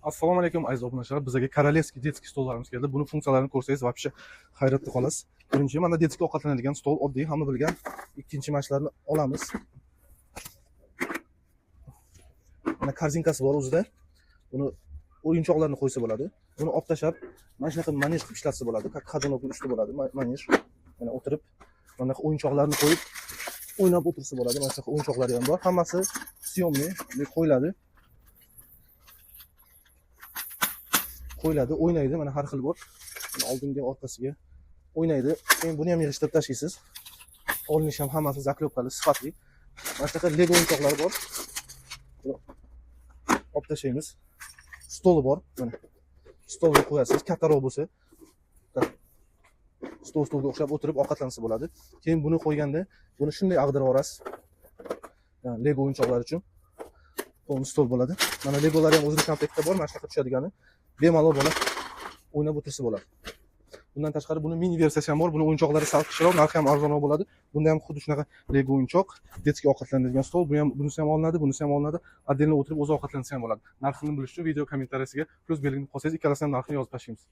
Assalomu alaykum aziz obunachilar. Bizga Korolevskiy detskiy stollarimiz keldi. Buni funksiyalarini ko'rsangiz вообще hayratda qolasiz. Birinchi mana detskiy ovqatlanadigan stol, oddiy hamma bilgan. Ikkinchi mashlarni olamiz. Mana korzinkasi bor o'zida. Buni o'yinchoqlarni qo'ysa bo'ladi. Buni olib tashlab, mana shunaqa manej qilib ishlatsa bo'ladi. Qadinoqning usti bo'ladi, manej. Mana o'tirib, mana o'yinchoqlarni qo'yib o'ynab o'tirsa bo'ladi. Mana shunaqa o'yinchoqlari ham bor. Hammasi syomniy deb qo'yiladi. O'ynaydi, mana har xil bor. Oldinga, orqasiga o'ynaydi. Keyin buni ham yig'ishtirib tashlaysiz. Olinish ham hammasi zaklopkali, sifatli. Mana shunaqa Lego o'yinchoqlari bor. Olib tashlaymiz. Stoli bor, mana. Stolga qo'yasiz, kattaroq bo'lsa, stolga o'xshab o'tirib ovqatlansa bo'ladi. Keyin buni qo'yganda, buni shunday ag'dirib olasiz. Lego o'yinchoqlar uchun. Bu stol bo'ladi. Mana Legolar ham o'zining komplektida bor, mana shunaqa tushadigani. Bemalol bola o'ynab o'tirsa bo'ladi. Bundan tashqari buni mini versiyasi ham bor. Buni o'yinchoqlari sal qishiroq, narxi ham arzonroq bo'ladi. Bunda ham xuddi shunaqa Lego o'yinchoq, detskiy ovqatlanadigan stol, bunisi ham olinadi, bunisi ham olinadi. Отдельно o'tirib o'zi ovqatlansa ham bo'ladi. Narxini bilish uchun video kommentariyasiga plus belgini qo'ysangiz, ikkalasini ham narxini yozib tashlaymiz.